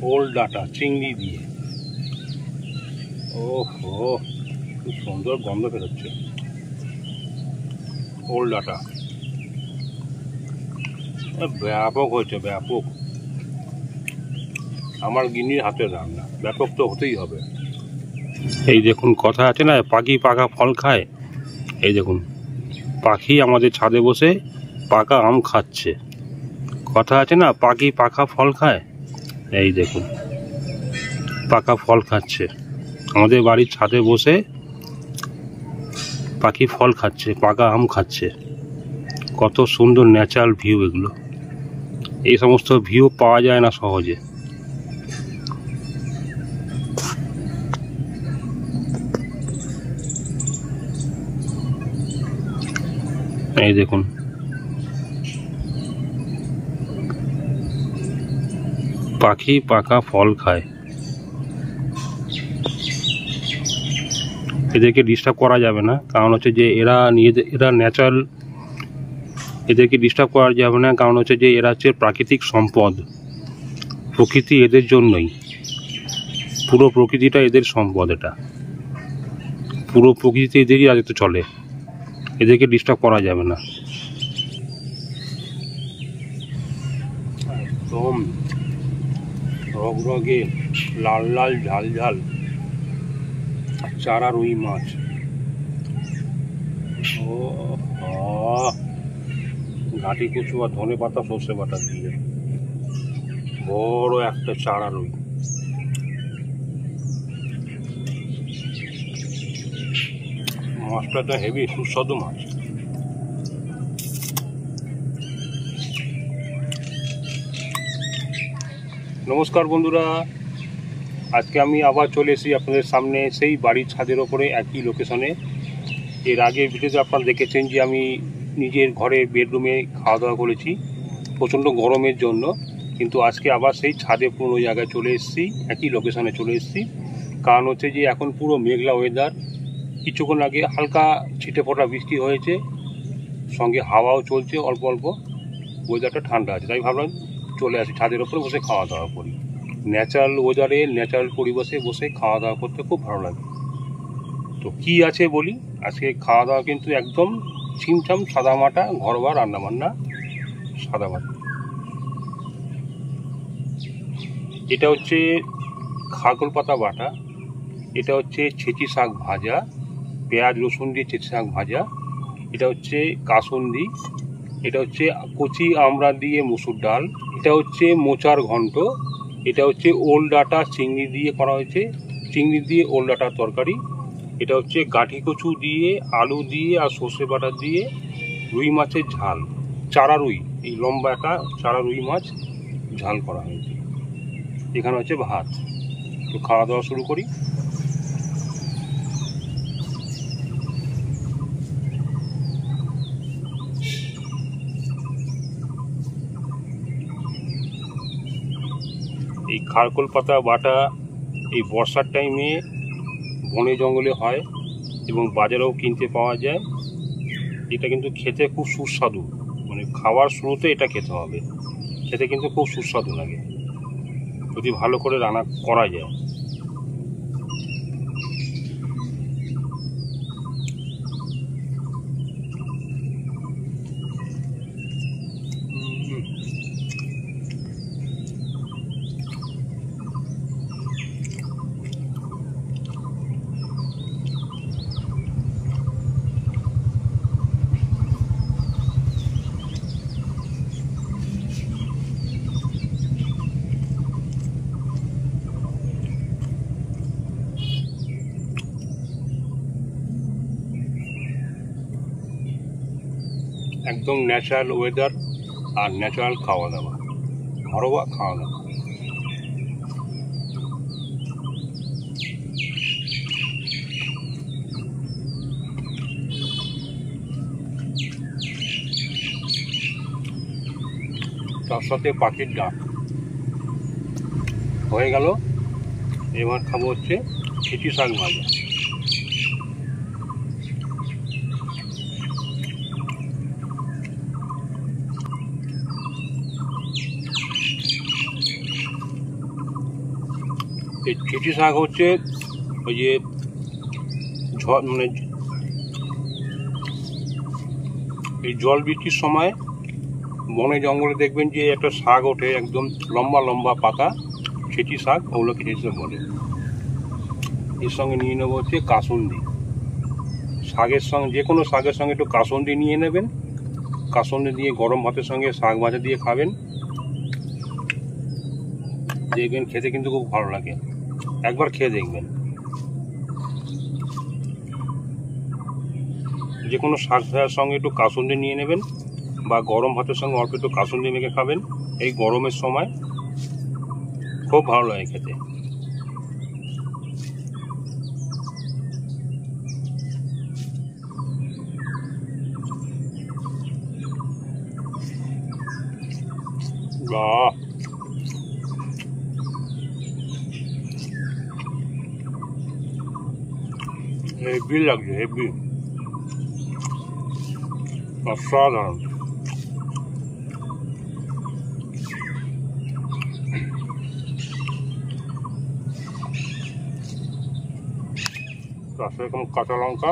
ওল ডাটা চিংড়ি দিয়ে। ওহো, খুব সুন্দর গন্ধ বেরোচ্ছে। ওল ডাটা ব্যাপক হয়েছে, ব্যাপক। আমার গিন্নির হাতের রান্না, ব্যাপক তো হতেই হবে। এই দেখুন, কথা আছে না, পাখি পাকা ফল খায়। এই দেখুন, পাখি আমাদের ছাদে বসে পাকা আম খাচ্ছে। কথা আছে না, পাখি পাকা ফল খায়। এই দেখুন, পাকা ফল খাচ্ছে আমাদের বাড়ির ছাদে বসে। পাখি ফল খাচ্ছে, পাকা আম খাচ্ছে। কত সুন্দর ন্যাচারাল ভিউ এগুলো। এই সমস্ত ভিউ পাওয়া যায় না সহজে। এই দেখুন, পাখি পাকা ফল খায়। এদেরকে ডিস্টার্ব করা যাবে না, কারণ হচ্ছে যে এরা ন্যাচারাল। এদেরকে ডিস্টার্ব করা যাবে না, কারণ হচ্ছে যে এরা হচ্ছে প্রাকৃতিক সম্পদ। প্রকৃতি এদের জন্যই, পুরো প্রকৃতিটা এদের সম্পদ। এটা পুরো প্রকৃতি এদেরই রাজত্ব চলে। এদেরকে ডিস্টার্ব করা যাবে না। একদম রগরগে লাল লাল ঝাল ঝাল চারা রুই মাছ। ও ঘাটি কচু আর ধনে পাতা সর্ষে বাটা দিয়ে বড় একটা চারা রুই। মাছটা তো হেভি সুস্বাদু মাছ। নমস্কার বন্ধুরা, আজকে আমি আবার চলে এসেছি আপনাদের সামনে সেই বাড়ির ছাদের ওপরে একই লোকেশনে। এর আগে ভিডিওতে আপনারা দেখেছেন যে আমি নিজের ঘরে বেডরুমে খাওয়া দাওয়া করেছি প্রচণ্ড গরমের জন্য, কিন্তু আজকে আবার সেই ছাদে পুরো জায়গায় চলে এসেছি, একই লোকেশনে চলে এসেছি। কারণ হচ্ছে যে এখন পুরো মেঘলা ওয়েদার। কিছুক্ষণ আগে হালকা ছিটে ফোটা বৃষ্টি হয়েছে, সঙ্গে হাওয়াও চলছে অল্প অল্প। ওয়েদারটা ঠান্ডা আছে, তাই ভাবলাম চলে আসি ছাদের ওপরে বসে খাওয়া দাওয়া করি। ন্যাচারাল ওয়েদারে ন্যাচারাল পরিবেশে বসে খাওয়া দাওয়া করতে খুব ভালো লাগে। তো কি আছে বলি, আজকে খাওয়া দাওয়া কিন্তু একদম ছিমছাম সাদামাটা ঘরোয়া রান্নাবান্না, সাদামাটা। এটা হচ্ছে খারকোল পাতা বাটা, এটা হচ্ছে ছেঁচি শাক ভাজা, পেঁয়াজ রসুন দিয়ে ছেঁচি শাক ভাজা, এটা হচ্ছে কাসুন্দি, এটা হচ্ছে কচি আমড়া দিয়ে মুসুর ডাল, এটা হচ্ছে মোচার ঘন্ট, এটা হচ্ছে ওল ডাটা চিংড়ি দিয়ে করা হয়েছে, চিংড়ি দিয়ে ওল ডাটার তরকারি, এটা হচ্ছে গাঠি কচু দিয়ে আলু দিয়ে আর সর্ষে বাটা দিয়ে রুই মাছের ঝাল, চারা রুই, এই লম্বা একটা চারা রুই মাছ ঝাল করা হয়েছে। এখানে হচ্ছে ভাত। তো খাওয়া দাওয়া শুরু করি। এই খারকোল পাতা বাটা এই বর্ষার টাইমে বনে জঙ্গলে হয় এবং বাজারেও কিনতে পাওয়া যায়। এটা কিন্তু খেতে খুব সুস্বাদু, মানে খাওয়ার শুরুতে এটা খেতে হবে, খেতে কিন্তু খুব সুস্বাদু লাগে যদি ভালো করে রান্না করা যায়। একদম ন্যাচারাল ওয়েদার আর ন্যাচারাল খাওয়া দাওয়া, ঘরোয়া খাওয়া দাওয়া। তার সাথে পাখির ডাক হয়ে গেল। এবার খাবো হচ্ছে ছেঁচি শাক ভাজা। এই চিঠি শাক হচ্ছে ওই যে মানে এই জল বৃষ্টির সময় বনে জঙ্গলে দেখবেন যে একটা শাক ওঠে, একদম লম্বা লম্বা পাতা, চিঠি শাক, ওগুলোকে চিঠি শাক বলে। এর সঙ্গে নিয়ে নেবো হচ্ছে কাসুন্দি। শাকের সঙ্গে, যে কোনো শাকের সঙ্গে একটু কাসুন্দি নিয়ে নেবেন। কাসুন্দি দিয়ে গরম ভাতের সঙ্গে শাক ভাজা দিয়ে খাবেন, দেখবেন খেতে কিন্তু খুব ভালো লাগে। একবার খেয়ে দেখবেন। যে কোনো শাক ভাজার সঙ্গে একটু কাসুন্দি নিয়ে নেবেন, বা গরম ভাতের সঙ্গে অল্প একটু কাসুন্দি মেখে খাবেন। এই গরমের সময় খুব ভালো লাগে খেতে। হেভি লাগছে, হেভি, অসাধারণ। তার সাথে এরকম কাঁচা লঙ্কা,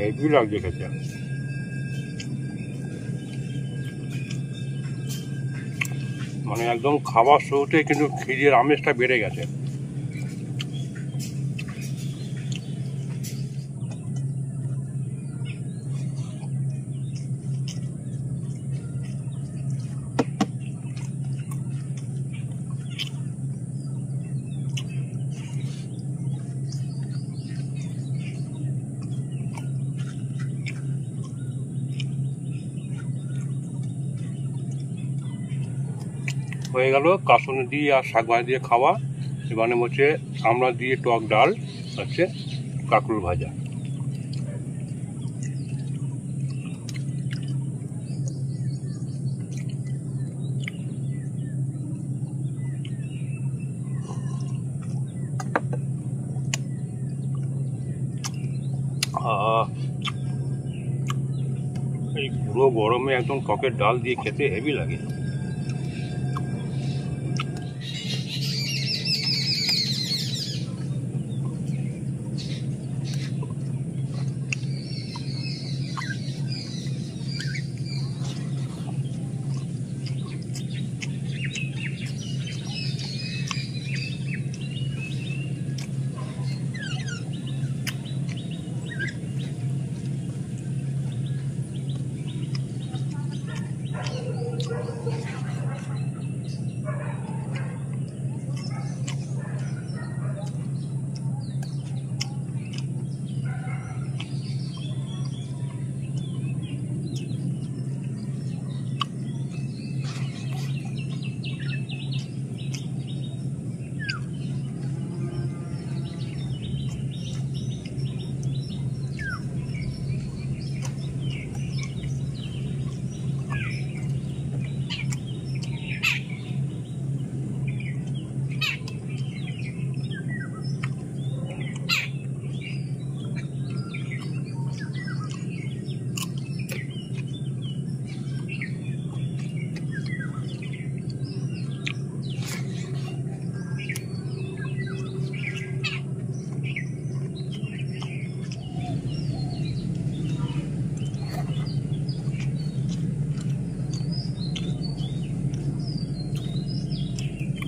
হেভি লাগছে খেতে। মানে একদম খাবার শুরুতে কিন্তু খিদের আমেজটা বেড়ে গেছে। হয়ে গেল কাসুন্দি দিয়ে আর শাক ভাজা দিয়ে খাওয়া। এবারে হচ্ছে আমরা দিয়ে টক ডাল, হচ্ছে কাঁকরোল ভাজা। এই পুরো গরমে একদম টকের ডাল দিয়ে খেতে হেভি লাগে।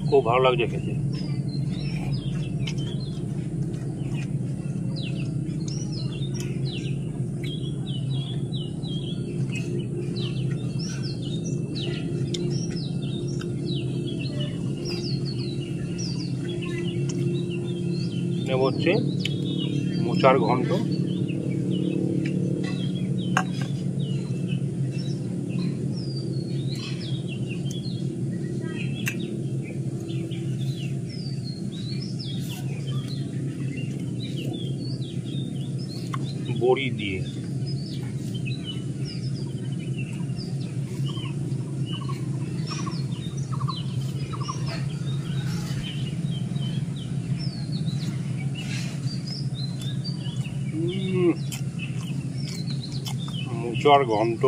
খুব ভালো লাগছে খেতে। হচ্ছে মোচার ঘন্ট। বড়ি দিয়ে মোচার ঘন্ট।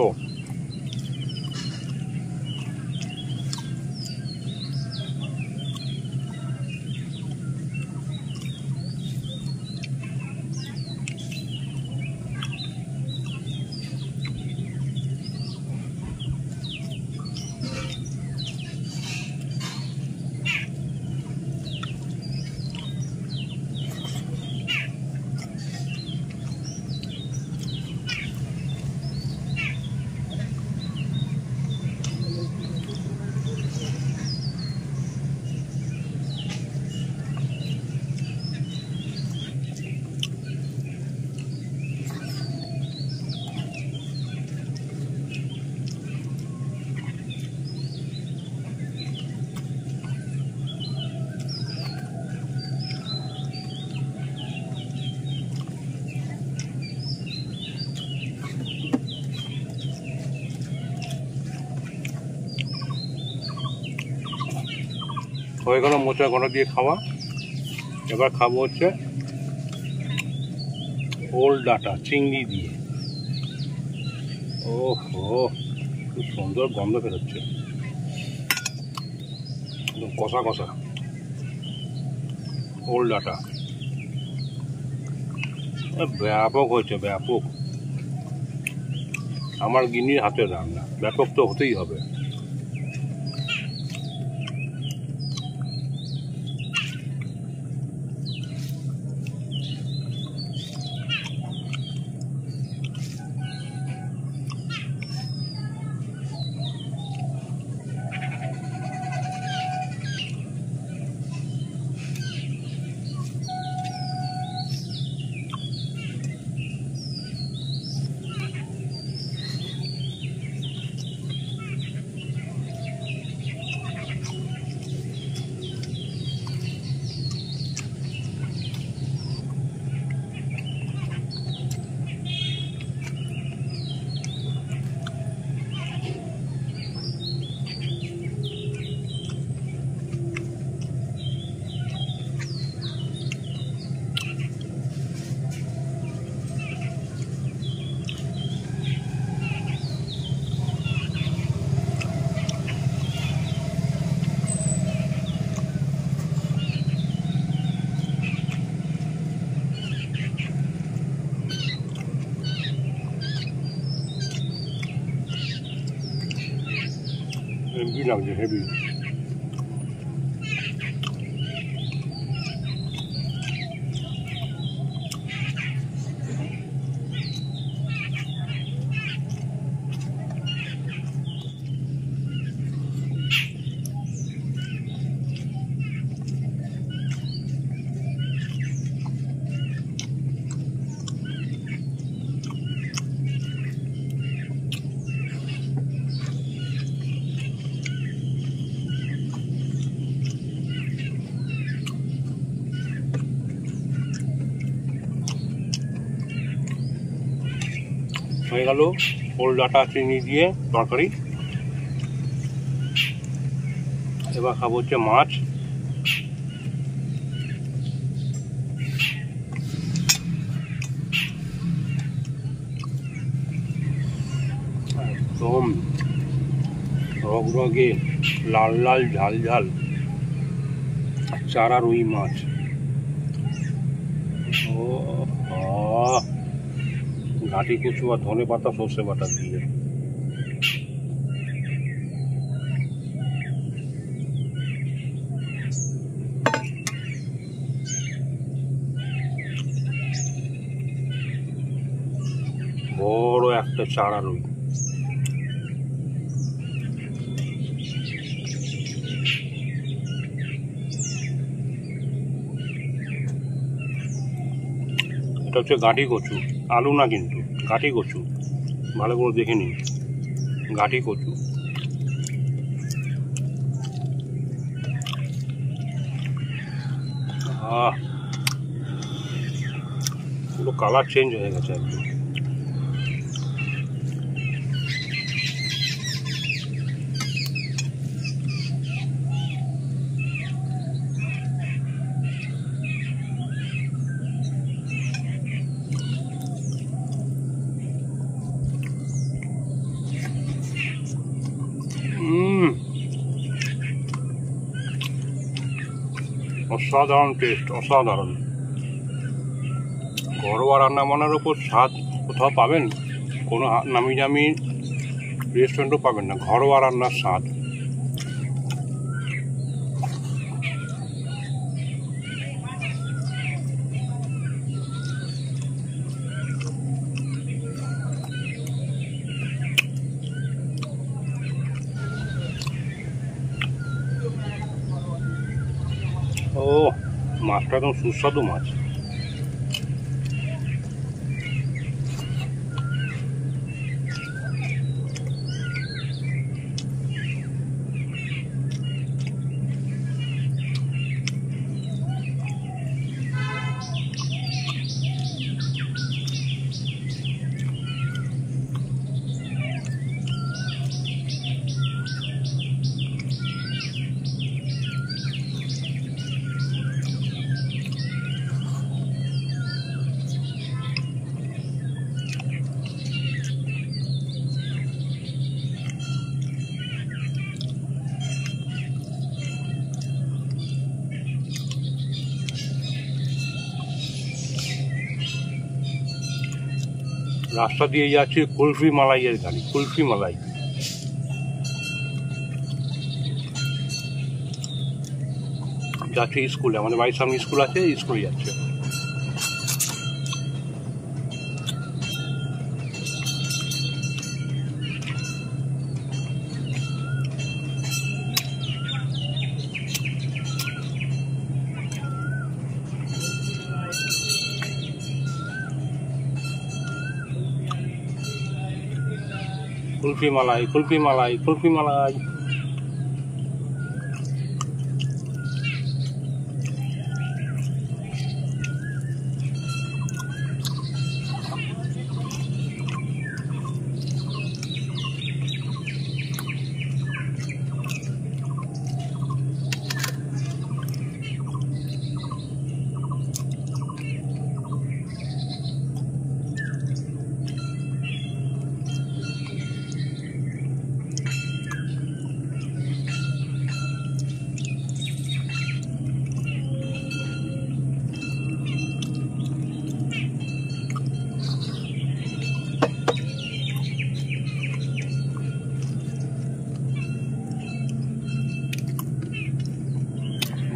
হয়ে গেল মোচার ঘন্ট দিয়ে খাওয়া। এবার খাবো হচ্ছে ওল ডাটা চিংড়ি দিয়ে। ওহো, খুব সুন্দর গন্ধ বেরোচ্ছে, একদম কষা কষা ওল ডাটা। ব্যাপক হয়েছে, ব্যাপক। আমার গিন্নির হাতের রান্না, ব্যাপক তো হতেই হবে। হেভি লাগছে, হেভি। হয়ে গেল ওল ডাটা চিংড়ি দিয়ে তরকারি। এবার খাবো হচ্ছে মাছ। একদম রগরগে লাল লাল ঝাল ঝাল চারা রুই মাছ। ও ঘাটি কচু আর ধনে পাতা সর্ষে বাটা দিয়ে। বড় একটা চারা রুই। এটা হচ্ছে গাঁটি কচু, আলু না কিন্তু গাঁটি কচু, ভালো করে দেখে নিন, গাঁটি কচু। পুরো কালার চেঞ্জ হয়ে গেছে একদম। অসাধারণ টেস্ট, অসাধারণ। ঘরোয়া রান্না বান্নার উপর স্বাদ কোথাও পাবেন, কোনো নামি দামি রেস্টুরেন্টও পাবেন না, ঘরোয়া রান্নার স্বাদ। ও মাছটা একদম সুস্বাদু মাছ। রাস্তা দিয়ে যাচ্ছে কুলফি মালাইয়ের গাড়ি, কুলফি মালাই। যাচ্ছে স্কুলে, আমাদের বাড়ির সামনে স্কুল আছে, স্কুলে যাচ্ছে। কুলফি মালাই, কুলফি মালাই, কুলফি মালাই।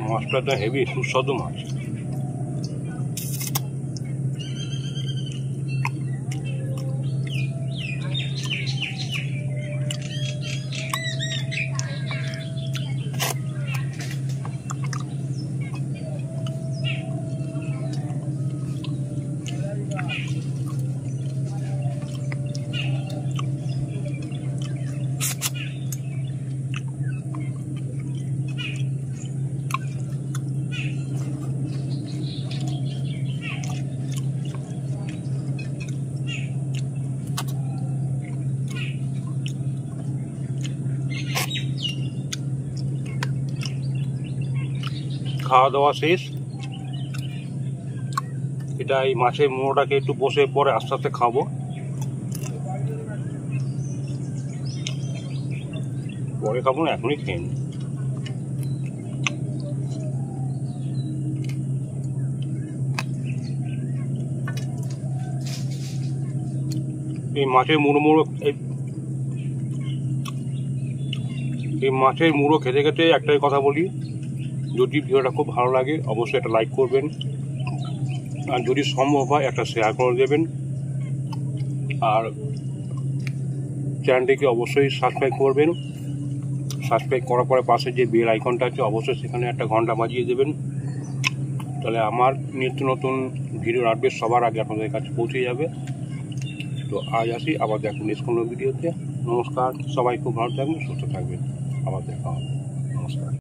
মাছটা তো হেভি সুস্বাদু মাছ। খাওয়া দাওয়া শেষ। এটা এই মাছের মুড়োটাকে একটু বসে পরে আস্তে আস্তে খাবো। পরে খাবো না, এখনই খেয়ে নিই। এই মাছের মুড়ো খেতে খেতে একটাই কথা বলি, যদি ভিডিওটা খুব ভালো লাগে অবশ্যই একটা লাইক করবেন, আর যদি সম্ভব হয় একটা শেয়ার করে দেবেন, আর চ্যানেলটিকে অবশ্যই সাবস্ক্রাইব করবেন। সাবস্ক্রাইব করার পরে পাশে যে বেল আইকনটা আছে অবশ্যই সেখানে একটা ঘন্টা বাজিয়ে দেবেন, তাহলে আমার নিত্য নতুন ভিডিওর আপডেট সবার আগে আপনাদের কাছে পৌঁছে যাবে। তো আজ আসি, আবার দেখুন নেক্সট কোনো ভিডিওতে। নমস্কার, সবাই খুব ভালো থাকবেন, সুস্থ থাকবেন, আবার দেখা হবে। নমস্কার।